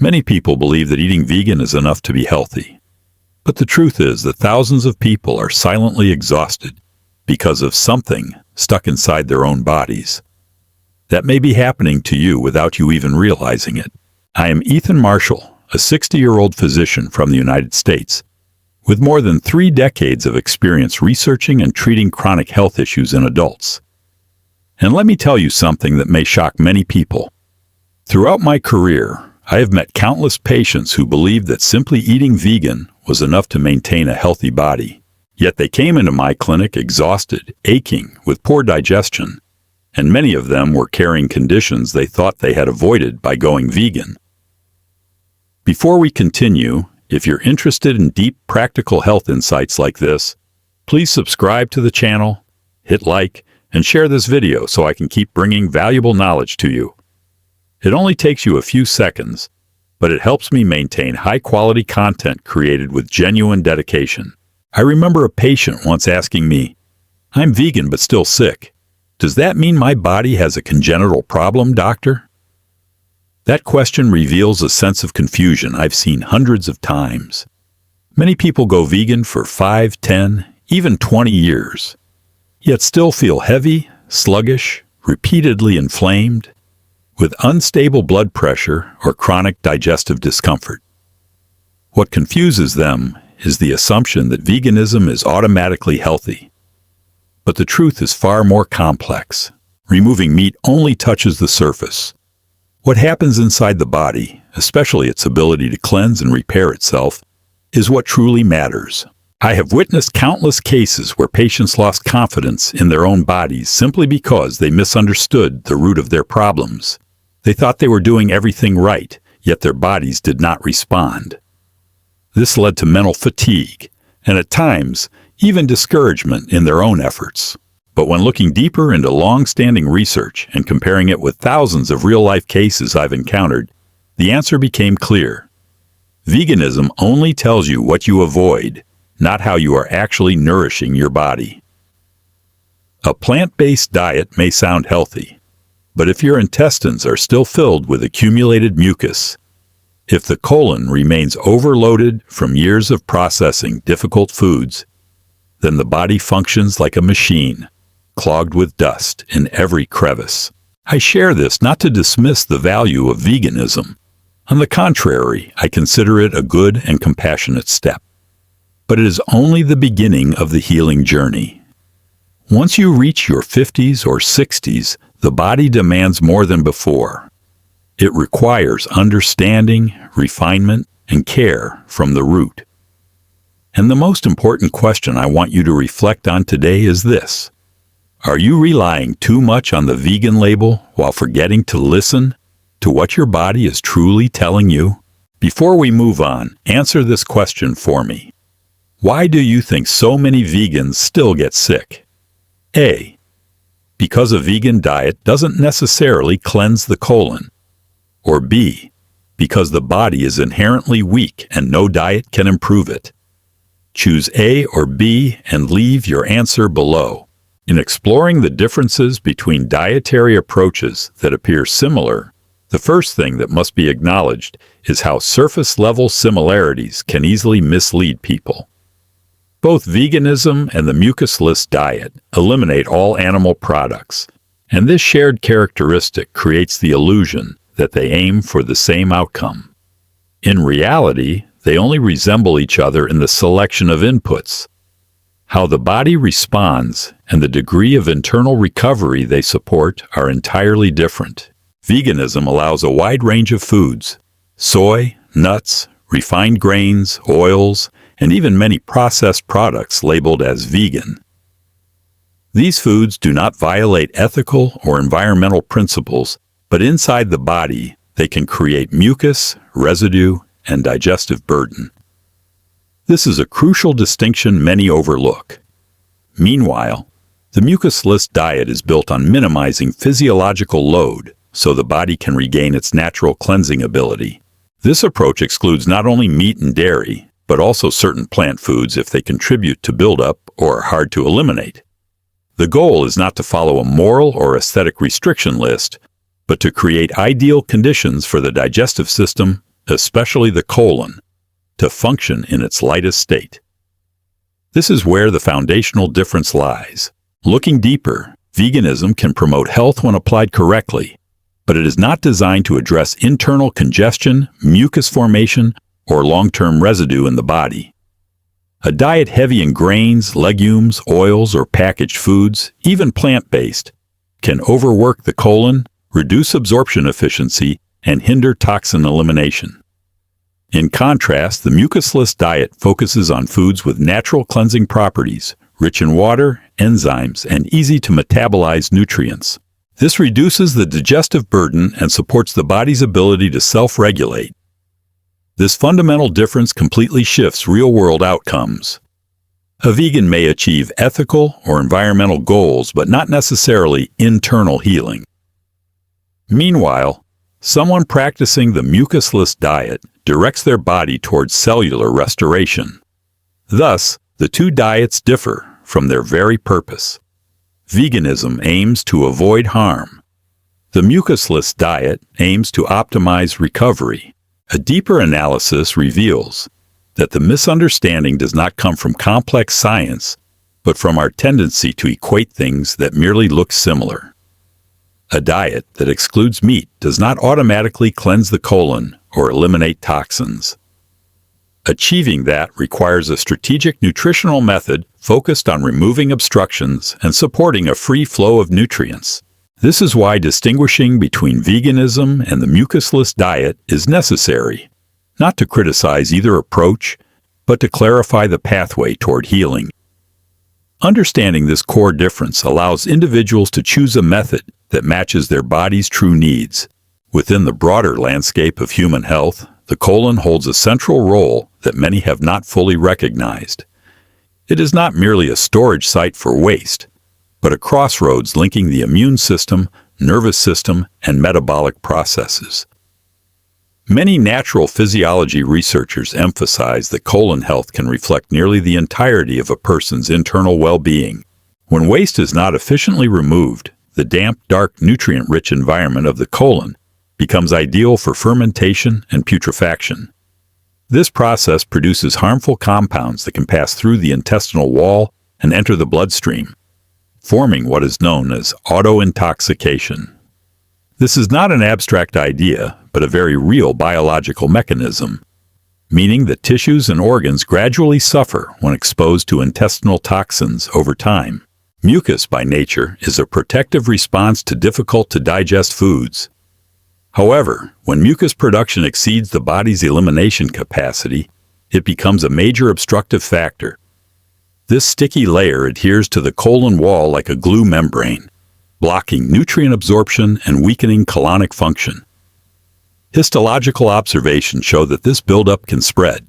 Many people believe that eating vegan is enough to be healthy. But the truth is that thousands of people are silently exhausted because of something stuck inside their own bodies. That may be happening to you without you even realizing it. I am Ethan Marshall, a 60-year-old physician from the United States, with more than 3 decades of experience researching and treating chronic health issues in adults. And let me tell you something that may shock many people. Throughout my career, I have met countless patients who believed that simply eating vegan was enough to maintain a healthy body. Yet they came into my clinic exhausted, aching, with poor digestion, and many of them were carrying conditions they thought they had avoided by going vegan. Before we continue, if you're interested in deep, practical health insights like this, please subscribe to the channel, hit like, and share this video so I can keep bringing valuable knowledge to you. It only takes you a few seconds, but it helps me maintain high-quality content created with genuine dedication. I remember a patient once asking me, "I'm vegan but still sick. Does that mean my body has a congenital problem, doctor?" That question reveals a sense of confusion I've seen hundreds of times. Many people go vegan for 5, 10, even 20 years, yet still feel heavy, sluggish, repeatedly inflamed, with unstable blood pressure or chronic digestive discomfort. What confuses them is the assumption that veganism is automatically healthy. But the truth is far more complex. Removing meat only touches the surface. What happens inside the body, especially its ability to cleanse and repair itself, is what truly matters. I have witnessed countless cases where patients lost confidence in their own bodies simply because they misunderstood the root of their problems. They thought they were doing everything right, yet their bodies did not respond. This led to mental fatigue, and at times, even discouragement in their own efforts. But when looking deeper into long-standing research and comparing it with thousands of real-life cases I've encountered, the answer became clear. Veganism only tells you what you avoid, not how you are actually nourishing your body. A plant-based diet may sound healthy, but if your intestines are still filled with accumulated mucus, if the colon remains overloaded from years of processing difficult foods, then the body functions like a machine, clogged with dust in every crevice. I share this not to dismiss the value of veganism. On the contrary, I consider it a good and compassionate step. But it is only the beginning of the healing journey. Once you reach your 50s or 60s, the body demands more than before. It requires understanding, refinement, and care from the root. And the most important question I want you to reflect on today is this. Are you relying too much on the vegan label while forgetting to listen to what your body is truly telling you? Before we move on, answer this question for me. Why do you think so many vegans still get sick? A. Because a vegan diet doesn't necessarily cleanse the colon. Or B. Because the body is inherently weak and no diet can improve it. Choose A or B and leave your answer below. In exploring the differences between dietary approaches that appear similar, the first thing that must be acknowledged is how surface-level similarities can easily mislead people. Both veganism and the mucusless diet eliminate all animal products, and this shared characteristic creates the illusion that they aim for the same outcome. In reality, they only resemble each other in the selection of inputs. How the body responds and the degree of internal recovery they support are entirely different. Veganism allows a wide range of foods: soy, nuts, refined grains, oils, and even many processed products labeled as vegan. These foods do not violate ethical or environmental principles, but inside the body, they can create mucus, residue, and digestive burden. This is a crucial distinction many overlook. Meanwhile, the mucusless diet is built on minimizing physiological load so the body can regain its natural cleansing ability. This approach excludes not only meat and dairy, but also certain plant foods if they contribute to buildup or are hard to eliminate. The goal is not to follow a moral or aesthetic restriction list, but to create ideal conditions for the digestive system especially the colon, to function in its lightest state. This is where the foundational difference lies. Looking deeper, veganism can promote health when applied correctly, but it is not designed to address internal congestion, mucus formation, or long-term residue in the body. A diet heavy in grains, legumes, oils, or packaged foods, even plant-based, can overwork the colon, reduce absorption efficiency, and hinder toxin elimination. In contrast, the mucusless diet focuses on foods with natural cleansing properties, rich in water, enzymes, and easy to metabolize nutrients. This reduces the digestive burden and supports the body's ability to self-regulate. This fundamental difference completely shifts real-world outcomes. A vegan may achieve ethical or environmental goals, but not necessarily internal healing. Meanwhile, someone practicing the mucusless diet directs their body towards cellular restoration. Thus, the two diets differ from their very purpose. Veganism aims to avoid harm. The mucusless diet aims to optimize recovery. A deeper analysis reveals that the misunderstanding does not come from complex science, but from our tendency to equate things that merely look similar. A diet that excludes meat does not automatically cleanse the colon or eliminate toxins. Achieving that requires a strategic nutritional method focused on removing obstructions and supporting a free flow of nutrients. This is why distinguishing between veganism and the mucusless diet is necessary, not to criticize either approach, but to clarify the pathway toward healing. Understanding this core difference allows individuals to choose a method that matches their body's true needs. Within the broader landscape of human health, the colon holds a central role that many have not fully recognized. It is not merely a storage site for waste, but a crossroads linking the immune system, nervous system, and metabolic processes. Many natural physiology researchers emphasize that colon health can reflect nearly the entirety of a person's internal well-being. When waste is not efficiently removed, the damp, dark, nutrient-rich environment of the colon becomes ideal for fermentation and putrefaction. This process produces harmful compounds that can pass through the intestinal wall and enter the bloodstream, forming what is known as autointoxication. This is not an abstract idea, but a very real biological mechanism, meaning that tissues and organs gradually suffer when exposed to intestinal toxins over time. Mucus, by nature, is a protective response to difficult-to-digest foods. However, when mucus production exceeds the body's elimination capacity, it becomes a major obstructive factor. This sticky layer adheres to the colon wall like a glue membrane, blocking nutrient absorption and weakening colonic function. Histological observations show that this buildup can spread,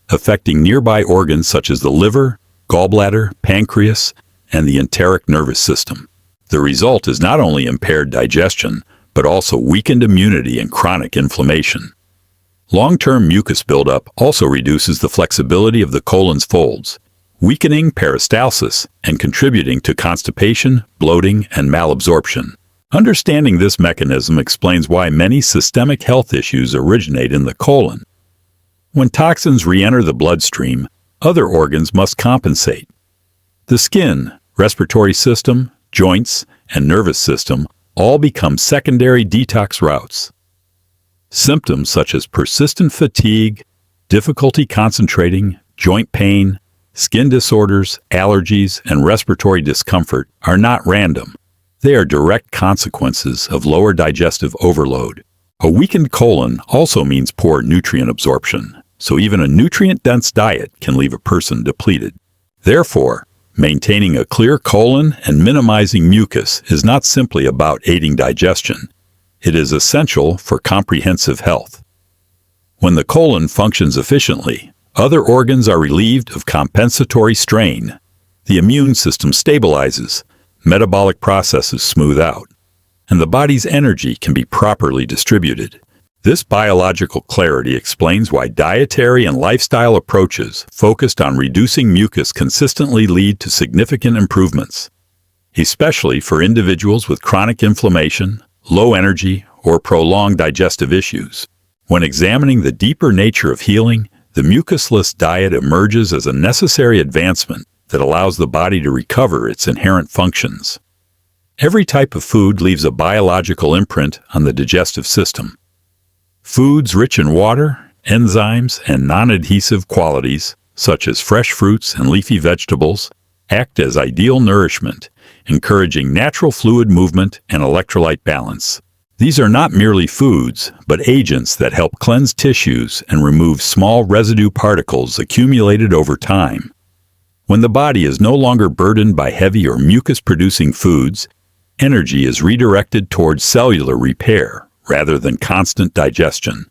affecting nearby organs such as the liver, gallbladder, pancreas, and the enteric nervous system. The result is not only impaired digestion, but also weakened immunity and chronic inflammation. Long-term mucus buildup also reduces the flexibility of the colon's folds, weakening peristalsis and contributing to constipation, bloating, and malabsorption. Understanding this mechanism explains why many systemic health issues originate in the colon. When toxins re-enter the bloodstream, other organs must compensate. The skin, respiratory system, joints, and nervous system all become secondary detox routes. Symptoms such as persistent fatigue, difficulty concentrating, joint pain, skin disorders, allergies, and respiratory discomfort are not random. They are direct consequences of lower digestive overload. A weakened colon also means poor nutrient absorption, so even a nutrient-dense diet can leave a person depleted. Therefore, maintaining a clear colon and minimizing mucus is not simply about aiding digestion. It is essential for comprehensive health. When the colon functions efficiently, other organs are relieved of compensatory strain. The immune system stabilizes, metabolic processes smooth out, and the body's energy can be properly distributed. This biological clarity explains why dietary and lifestyle approaches focused on reducing mucus consistently lead to significant improvements, especially for individuals with chronic inflammation, low energy, or prolonged digestive issues. When examining the deeper nature of healing, the mucusless diet emerges as a necessary advancement that allows the body to recover its inherent functions. Every type of food leaves a biological imprint on the digestive system. Foods rich in water, enzymes, and non-adhesive qualities, such as fresh fruits and leafy vegetables, act as ideal nourishment, encouraging natural fluid movement and electrolyte balance. These are not merely foods, but agents that help cleanse tissues and remove small residue particles accumulated over time. When the body is no longer burdened by heavy or mucus-producing foods, energy is redirected towards cellular repair rather than constant digestion.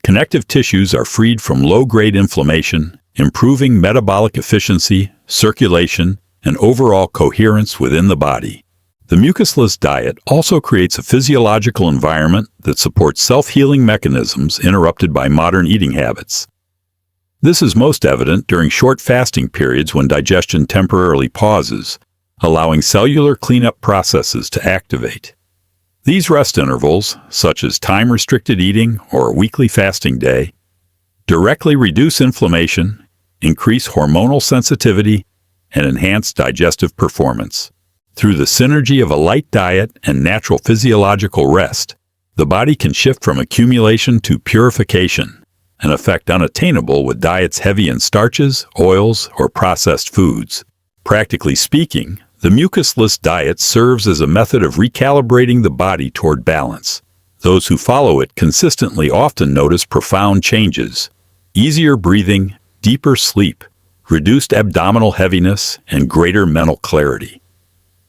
Connective tissues are freed from low-grade inflammation, improving metabolic efficiency, circulation, and overall coherence within the body. The mucusless diet also creates a physiological environment that supports self-healing mechanisms interrupted by modern eating habits. This is most evident during short fasting periods when digestion temporarily pauses, allowing cellular cleanup processes to activate. These rest intervals, such as time-restricted eating or a weekly fasting day, directly reduce inflammation, increase hormonal sensitivity, and enhance digestive performance. Through the synergy of a light diet and natural physiological rest, the body can shift from accumulation to purification, an effect unattainable with diets heavy in starches, oils, or processed foods. Practically speaking, the mucusless diet serves as a method of recalibrating the body toward balance. Those who follow it consistently often notice profound changes: easier breathing, deeper sleep, reduced abdominal heaviness, and greater mental clarity.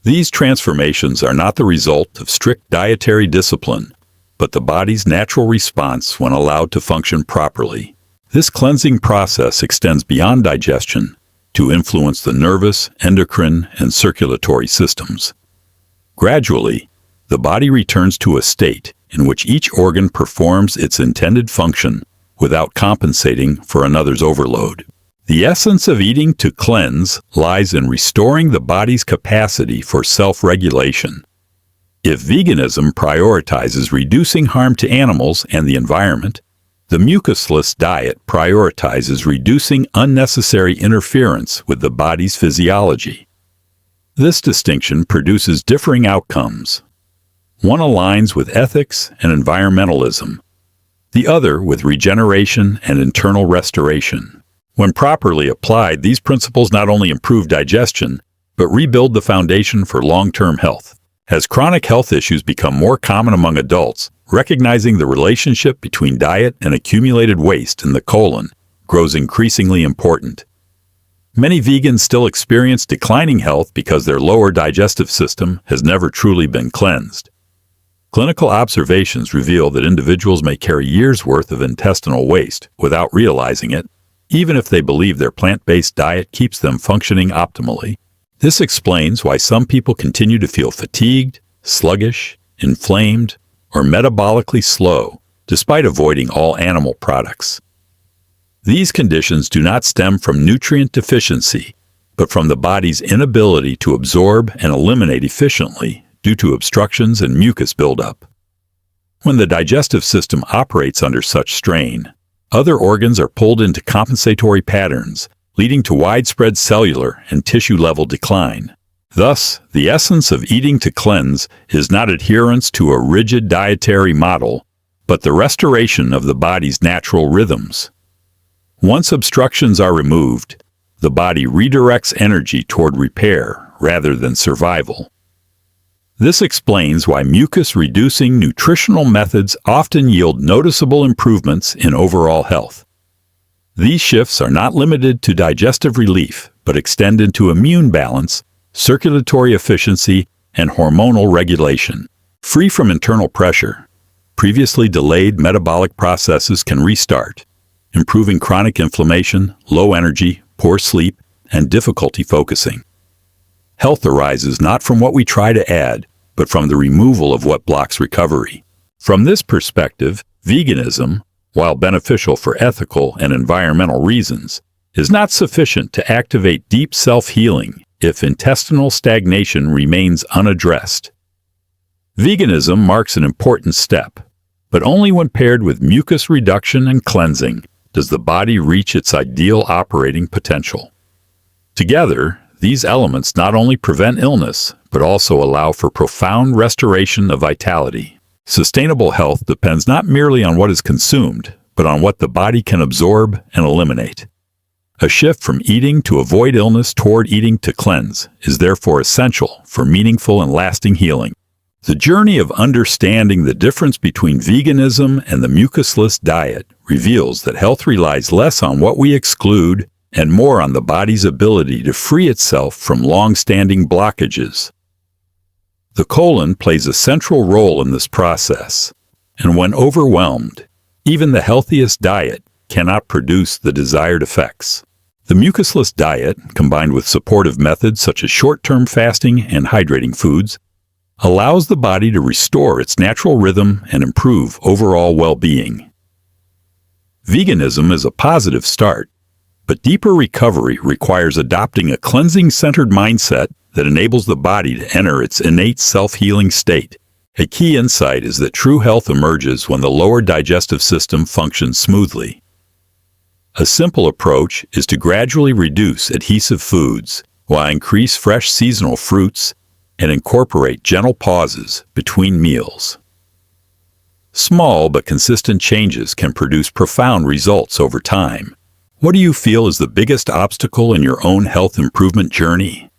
These transformations are not the result of strict dietary discipline, but the body's natural response when allowed to function properly. This cleansing process extends beyond digestion to influence the nervous, endocrine, and circulatory systems. Gradually, the body returns to a state in which each organ performs its intended function without compensating for another's overload. The essence of eating to cleanse lies in restoring the body's capacity for self-regulation. If veganism prioritizes reducing harm to animals and the environment, the mucusless diet prioritizes reducing unnecessary interference with the body's physiology. This distinction produces differing outcomes. One aligns with ethics and environmentalism, the other with regeneration and internal restoration. When properly applied, these principles not only improve digestion, but rebuild the foundation for long-term health. As chronic health issues become more common among adults, recognizing the relationship between diet and accumulated waste in the colon grows increasingly important. Many vegans still experience declining health because their lower digestive system has never truly been cleansed. Clinical observations reveal that individuals may carry years' worth of intestinal waste without realizing it, even if they believe their plant-based diet keeps them functioning optimally. This explains why some people continue to feel fatigued, sluggish, inflamed, or metabolically slow, despite avoiding all animal products. These conditions do not stem from nutrient deficiency, but from the body's inability to absorb and eliminate efficiently due to obstructions and mucus buildup. When the digestive system operates under such strain, other organs are pulled into compensatory patterns, leading to widespread cellular and tissue-level decline. Thus, the essence of eating to cleanse is not adherence to a rigid dietary model, but the restoration of the body's natural rhythms. Once obstructions are removed, the body redirects energy toward repair rather than survival. This explains why mucus-reducing nutritional methods often yield noticeable improvements in overall health. These shifts are not limited to digestive relief, but extend into immune balance, circulatory efficiency, and hormonal regulation. Free from internal pressure, previously delayed metabolic processes can restart, improving chronic inflammation, low energy, poor sleep, and difficulty focusing. Health arises not from what we try to add, but from the removal of what blocks recovery. From this perspective, veganism, while beneficial for ethical and environmental reasons, is not sufficient to activate deep self-healing if intestinal stagnation remains unaddressed. Veganism marks an important step. But only when paired with mucus reduction and cleansing does the body reach its ideal operating potential. Together, these elements not only prevent illness, but also allow for profound restoration of vitality. Sustainable health depends not merely on what is consumed, but on what the body can absorb and eliminate. A shift from eating to avoid illness toward eating to cleanse is therefore essential for meaningful and lasting healing. The journey of understanding the difference between veganism and the mucusless diet reveals that health relies less on what we exclude and more on the body's ability to free itself from long-standing blockages. The colon plays a central role in this process, and when overwhelmed, even the healthiest diet cannot produce the desired effects. The mucusless diet, combined with supportive methods such as short-term fasting and hydrating foods, allows the body to restore its natural rhythm and improve overall well-being. Veganism is a positive start, but deeper recovery requires adopting a cleansing-centered mindset that enables the body to enter its innate self-healing state. A key insight is that true health emerges when the lower digestive system functions smoothly. A simple approach is to gradually reduce adhesive foods while increase fresh seasonal fruits and incorporate gentle pauses between meals. Small but consistent changes can produce profound results over time. What do you feel is the biggest obstacle in your own health improvement journey?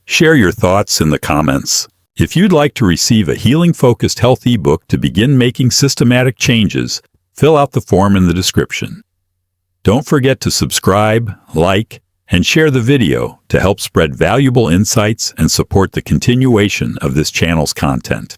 Share your thoughts in the comments. If you'd like to receive a healing-focused health ebook to begin making systematic changes, fill out the form in the description. Don't forget to subscribe, like, and share the video to help spread valuable insights and support the continuation of this channel's content.